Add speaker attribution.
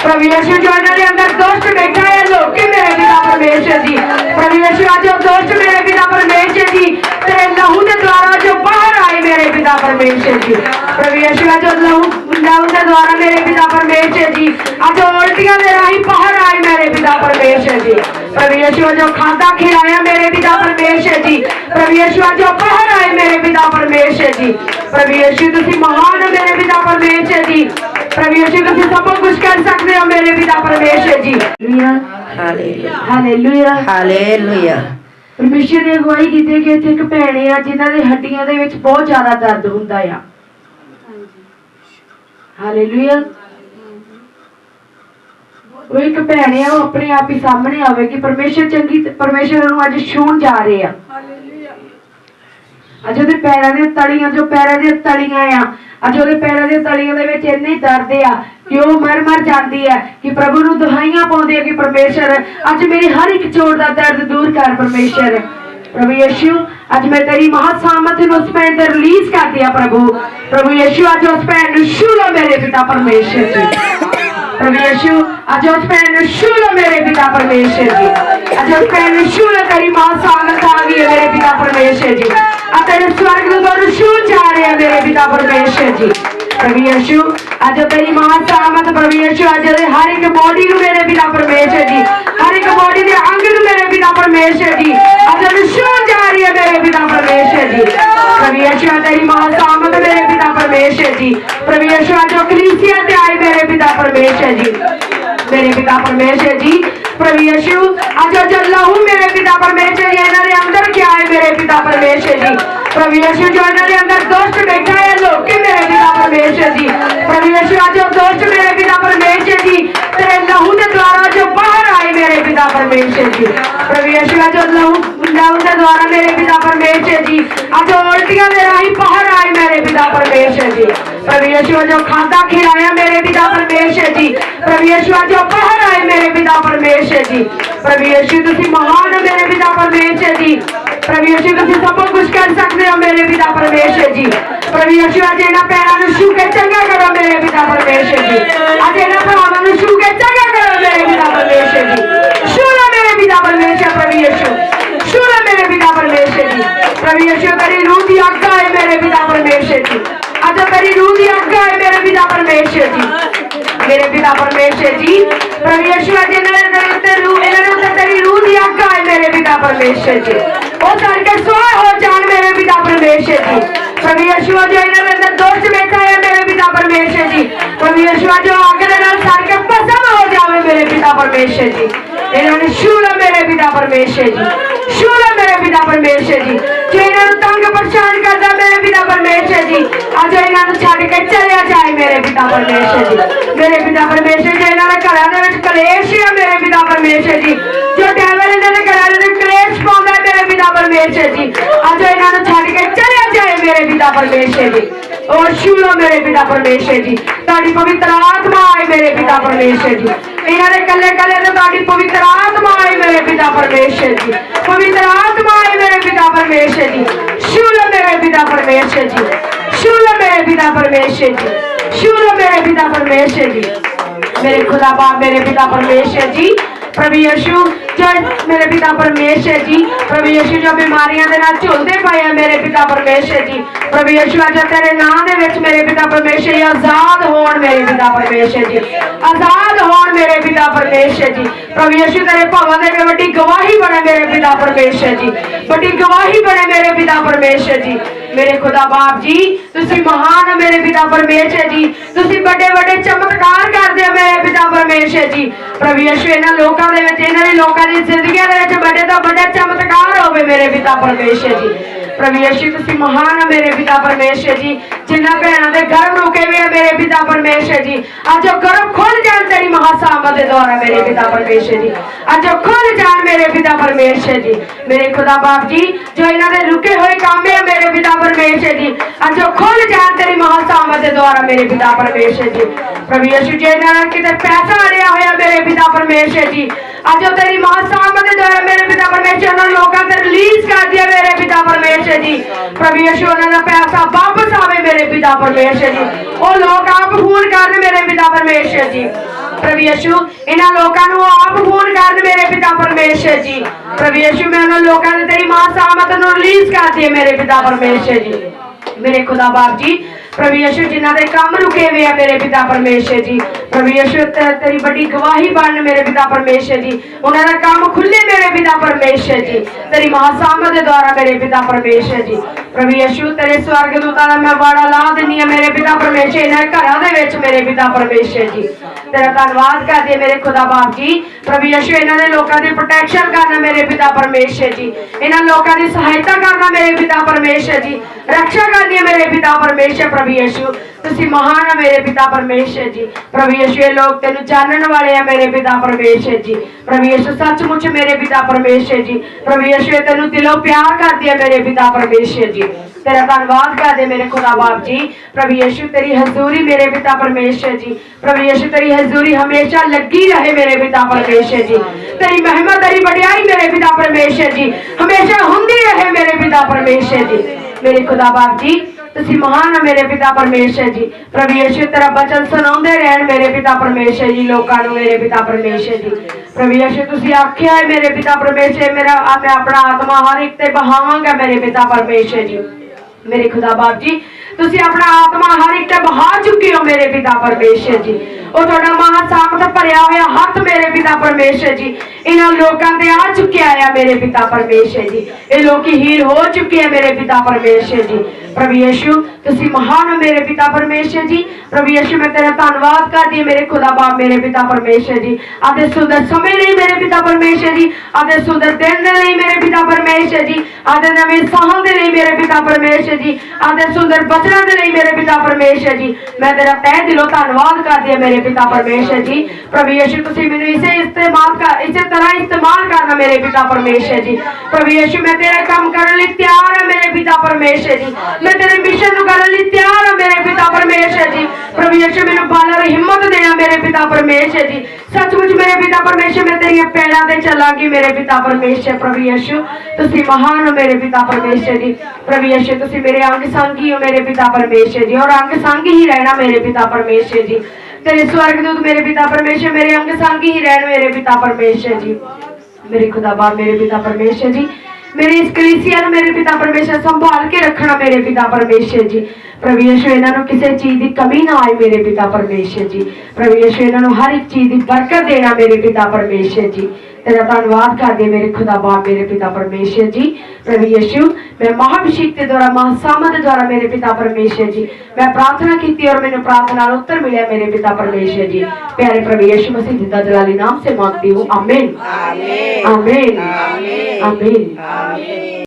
Speaker 1: प्रभु यीशु जो इन्होंने अंदर दोस्त बैठा है लोग मेरे पिता परमेश्वर जी, प्रभु यीशु आज दोस्त मेरे पिता परमेश्वर जी तेरे लहू के द्वारा जो बाहर आए मेरे पिता परमेश्वर जी, प्रभु यीशु आज लहू के द्वारा मेरे पिता परमेश्वर जी आज उल्टियां दे राही बाहर आए मेरे पिता परमेश्वर जी, प्रभु यीशु जो खाता खिलाया मेरे पिता परमेश्वर जी, प्रभु यीशु आज बाहर आए मेरे पिता परमेश्वर जी, प्रभु यीशु तुसी महान हो मेरे पिता परमेश्वर जी, प्रभु यीशु तुसी सब कुछ कर सकते हो मेरे पिता परमेश्वर जी।
Speaker 2: Hallelujah
Speaker 1: hallelujah
Speaker 2: hallelujah.
Speaker 1: परमेश्वर ने अगुवाई की कि इत्थे एक भैन आ जिन्हां दे हड्डियां दे विच बहुत ज्यादा दर्द हुंदा आ। हालेलुया। वो एक भैन है वो अपने आप ही सामने आवेगी। परमेश्वर चंगी परमेश्वर उन्होंने अज छूण जा रहे हैं। अज ਉਹਦੇ ਪੈਰਾਂ ਦੀਆਂ ਤਲੀਆਂ जो पैरों ਦੀਆਂ ਤਲੀਆਂ ਆ अज ਉਹਦੇ पैरों ਦੀਆਂ ਤਲੀਆਂ ਦੇ ਵਿੱਚ ਇੰਨੀ ਦਰਦ ਆ कि वो मर जाती है कि प्रभु ਨੂੰ ਦੁਹਾਈਆਂ ਪਾਉਂਦੇ ਆ कि परमेश्वर अज मेरी हर एक चोट का दर्द दूर कर परमेश्वर। प्रभु यीशु अज मैं तेरी महासामर्थ ਨੂੰ उस भैन ते रिलीज कर दिया प्रभु यीशु अज उस भैन ਨੂੰ छू लो मेरे पिता परमेश्वर जी। प्रभु यीशु अज उस भैन ਨੂੰ छू लो मेरे पिता परमेश्वर जी। अज उस भैन ਨੂੰ छू लो तेरी महासामर्थ आ गई है मेरे पिता परमेश्वर जी। तेरे स्वर्ग दूत छू जा रहे हैं मेरे पिता परमेश्वर जी। प्रभु यीशु अज तेरी महासामर्थ प्रभु यीशु अज हर एक बॉडी ਨੂੰ मेरे पिता परमेश्वर जी हर एक बॉडी के अंग ਨੂੰ मेरे पिता परमेश्वर जी अज छू जा रही है मेरे पिता परमेश्वर जी। प्रभु यीशु तेरी महासामर्थ मेरे पिता परमेश्वर जी। प्रभु यीशु अज कलीसिया ते आए मेरे पिता परमेश्वर जी मेरे पिता परमेश्वर जी। प्रभु यीशु अज जो लहू मेरे पिता परमेश्वर जी इन्होंने अंदर क्या है मेरे पिता परमेश्वर जी। प्रभु यीशु जो इन्होंने अंदर दोस्त बैठा है लोग मेरे पिता परमेश्वर जी। प्रभु यीशु आज दोस्त मेरे पिता परमेश्वर जी तेरे लहू के द्वारा जो बाहर आए मेरे पिता परमेश्वर जी। प्रभु यीशु आज लहू के द्वारा मेरे पिता परमेश्वर जी आज उल्टियां दे राही बाहर आए मेरे पिता परमेश्वर जी। प्रभु यीशु जो खाता खिलाया मेरे पिता परमेश्वर जी प्रभु यीशु आज बाहर आए मेरे पिता परमेश्वर जी। प्रभु यीशु तुसी महान हो मेरे पिता परमेश्वर जी। प्रभु यीशु तुसी सब कुछ कर सकते हो मेरे पिता परमेश्वर जी। प्रभु यीशु आज इन्हां पैरां नूं छू के चंगा करो मेरे पिता परमेश्वर जी। आज इन्हां भरावां नूं छू के चंगा करो मेरे पिता परमेश्वर जी। छू लो मेरे पिता परमेश्वर प्रभु यीशु छू लो मेरे पिता परमेश्वर जी। प्रभु यीशु तेरी रूह की आज्ञा है मेरे पिता परमेश्वर जी। आज तेरी रूह की आज्ञा है मेरे पिता परमेश्वर जी मेरे पिता परमेश्वर जी। प्रभु यीशु आज तेरी रूह की आज्ञा है मेरे पिता परमेश्वर जी वो करके सोए हो जान मेरे पिता परमेश्वर जी। प्रभु यीशु जो इन्होंने अंदर दोस्त बैठा है मेरे पिता परमेश्वर जी प्रभु यीशु जो आग के नाल सड़ के भस्म हो जावे मेरे पिता परमेश्वर जी। इन्होंने छू लो मेरे पिता परमेश्वर जी छू लो मेरे पिता परमेश्वर जी। जो इन्होंने तंग परेशान करता मेरे पिता परमेश्वर जी आज इन्होंने छड़ के चलिया जाए मेरे पिता परमेश्वर जी। मेरे पिता परमेश्वर जी इन्होंने घरों दे विच कलेश है मेरे पिता परमेश्वर जी जो डेविल इन्होंने घरों दे कलेश पाउंदा है मेरे पिता परमेश्वर जी आज इन्होंने छड़ के चलिया जाए मेरे पिता परमेश्वर जी। और छू लो मेरे पिता परमेश्वर जी ताड़ी पवित्र आत्मा आए मेरे पिता परमेश्वर जी। इन्होंने कले कले तो ताड़ी पवित्र आत्मा आए मेरे पिता परमेश्वर जी पवित्र आत्मा आए मेरे पिता परमेश्वर जी। छू लो मेरे पिता परमेश्वर जी छू लो मेरे पिता परमेश्वर जी छू लो मेरे पिता परमेश्वर जी मेरे खुदा बाप मेरे पिता परमेश्वर जी। प्रभु यीशु जो मेरे पिता परमेश्वर जी प्रभु यीशु जो बीमारियां दे नाल झुलदे पए हैं मेरे पिता परमेश्वर जी प्रभु यीशु अज तेरे नाम दे विच मेरे पिता परमेश्वर जी आजाद होण मेरे पिता परमेश्वर जी आजाद होण मेरे पिता परमेश्वर जी। प्रभु यीशु तेरे भवन दे वड्डी गवाही बने मेरे पिता परमेश्वर जी वड्डी गवाही बने मेरे पिता परमेश्वर जी। मेरे खुदा बाप जी तुसी महान हो मेरे पिता परमेश्वर जी तुसी बड़े बड़े चमत्कार करदे हो मेरे पिता परमेश्वर जी। प्रभु यीशु इन्हां लोकां दे विच इन्हां दी लोकां दी जिंदगियां दे विच बड़े तो बड़े चमत्कार होवे मेरे पिता परमेश्वर जी। प्रभु यीशु तुसी महान हो मेरे पिता परमेश्वर जी। जिन्हां भैणां दे गर्भ रुके हुए हैं मेरे पिता परमेश्वर जी अज गर्भ खुल जान तेरी महासामर्थ दे द्वारा मेरे पिता परमेश्वर जी अज खुल जान मेरे पिता परमेश्वर जी। मेरे खुदा बाप जी जो इन्हां दे रुके हुए काम है मेरे पिता परमेश्वर जी अज खुल जान तेरी महासामर्थ दे द्वारा मेरे पिता परमेश्वर जी। प्रभु यीशु जी इन्हां किते पैसा अड़िया होया मेरे पिता परमेश्वर जी अज तेरी महासामर्थ दे द्वारा मेरे पिता परमेश्वर उन्हां लोकां ते रिलीज कर दिया मेरे पिता परमेश्वर जी। प्रभु यीशु उन्हां दा पैसा वापस आवे मेरे पिता परमेश्वर जी ओ लोग आप फोन कर मेरे पिता परमेश्वर जी प्रभु यीशु इन्हां लोकां नूं आप फोन करन मेरे पिता परमेश्वर जी। प्रभु यीशु मैं उन्हां लोकां दे तेरी महासामत नूं रिलीज कर दिए मेरे पिता परमेश्वर जी। मेरे खुदा बाप जी प्रभु यीशु जिन्हां दे काम रुके हुए हैं मेरे पिता परमेश्वर जी, प्रभु यीशु तेरी बड़ी गवाही बन मेरे पिता परमेश्वर जी, उन्हां दा काम खुले मेरे पिता परमेश्वर जी, तेरी महासामत दे द्वारा मेरे पिता परमेश्वर जी। प्रभु यीशु तेरे स्वर्गदूतां दा मैं वाड़ा ला दिंदी हां मेरे पिता परमेश्वर इन्हां घरां दे विच मेरे पिता परमेश्वर जी। तेरा धन्नवाद करदी हां मेरे खुदा बाप जी। प्रभु यीशु इन्हां दे लोकां दी प्रोटेक्शन करना मेरे पिता परमेश्वर जी, इन्हां लोकां दी सहायता करना मेरे पिता परमेश्वर जी, रक्षा करनी है मेरे पिता परमेश्वर। प्रभु यीशु तुसी महान है मेरे पिता परमेश्वर जी। प्रभु यीशु ये लोग तेनू जानने वाले हैं मेरे पिता परमेश्वर जी। प्रभु यीशु सचमुच मेरे पिता परमेश्वर जी, प्रभु यीशु तेनू दिलों प्यार कर दिया मेरे पिता परमेश्वर जी। तेरा धन्यवाद कर दे मेरे खुदा बाप जी। प्रभु यीशु तेरी हजूरी मेरे पिता परमेश्वर जी, प्रभु यीशु तेरी हजूरी हमेशा लगी रहे मेरे पिता परमेश्वर जी। तेरी महिमा तेरी बढ़ियाई मेरे पिता परमेश्वर जी हमेशा हुंदी रहे मेरे पिता परमेश्वर जी। मेरे खुदा बाप जी तुसी महान है मेरे पिता परमेश्वर जी। प्रभु यीशु तेरा वचन सुनाउंदे रहन मेरे पिता परमेश्वर जी लोकां नूं मेरे पिता परमेश्वर जी। प्रभु यीशु तुसी आख्या है मेरे पिता परमेश्वर मेरा मैं अपना आत्मा हर एक ते बहावांगा मेरे पिता परमेश्वर जी। मेरे खुदा बाप जी तुसी अपना आत्मा हर एक ते बहा चुके हो मेरे पिता परमेश्वर जी। ਉਹ ਤੁਹਾਡਾ ਮਹਾਸਾਮਤ ਭਰਿਆ ਹੋਇਆ ਹੱਥ ਮੇਰੇ ਪਿਤਾ ਪਰਮੇਸ਼ਰ ਜੀ ਇਹਨਾਂ ਲੋਕਾਂ ਤੇ ਆ ਚੁੱਕਿਆ ਆ ਮੇਰੇ ਪਿਤਾ ਪਰਮੇਸ਼ਰ ਜੀ। ਇਹ ਲੋਕੀ ਹੀਲ ਹੋ ਚੁੱਕੇ ਆ ਮੇਰੇ ਪਿਤਾ ਪਰਮੇਸ਼ਰ ਜੀ। प्रभु यीशु तुसी महान हो मेरे पिता परमेश्वर जी। प्रभु यीशु मैं तेरा धन्यवाद करती हूं मेरे खुदा बाप मेरे पिता परमेश्वर जी। आधे सुंदर समय नहीं मेरे पिता परमेश्वर जी, आधे सुंदर दिन दे नहीं मेरे पिता परमेश्वर जी, आधे नवे साल दे नहीं मेरे पिता परमेश्वर जी, आधे सुंदर बचना दे नहीं मेरे पिता परमेश्वर जी। मैं तेरा तहे दिलों धन्यवाद करती हूं मेरे पिता परमेश्वर जी। प्रभु यीशु तुसी मैनू इसे तरह इस्तेमाल करना मेरे पिता परमेश्वर जी। प्रभु यीशु मैं तेरा काम करने लई तैयार हां मेरे पिता परमेश्वर जी। मैं तेरे मिशन करने लिए तैयार हां मेरे पिता परमेश्वर जी। प्रभु यीशु मैनू बल और हिम्मत देना मेरे पिता परमेश्वर जी। सचमुच मेरे पिता परमेश्वर मैं तेरी पैरों ते चलांगी मेरे पिता परमेश्वर। प्रभु यीशु तुसी महान हो मेरे पिता परमेश्वर जी। प्रभु यीशु तुसी मेरे अंग संगी हो मेरे पिता परमेश्वर जी, और अंग संग ही रहना मेरे पिता परमेश्वर जी। तेरे स्वर्गदूत मेरे पिता परमेश्वर मेरे अंग संग ही रहन मेरे पिता परमेश्वर जी। मेरे खुदा बाप मेरे पिता परमेश्वर जी मेरी इस कलीसिया ने मेरे पिता परमेश्वर संभाल के रखना मेरे पिता परमेश्वर जी। प्रभु यीशु इन्हों किसी चीज की कमी ना आए मेरे पिता परमेश्वर जी। प्रभु यीशु इन्हों हर एक चीज की बरकत देना मेरे पिता परमेश्वर जी। तेरा धन्यवाद कर दे मेरे खुदा बाप मेरे पिता परमेश्वर जी। प्रभु यीशु मैं महाभिषेक के द्वारा महासामत द्वारा मेरे पिता परमेश्वर जी मैं प्रार्थना की और मैंने प्रार्थना उत्तर मिला मेरे पिता परमेश्वर जी। प्यारे प्रभु यीशु मसीह जिंदा जलाली नाम से मांगती हूँ, आमीन आमीन आमीन आमीन।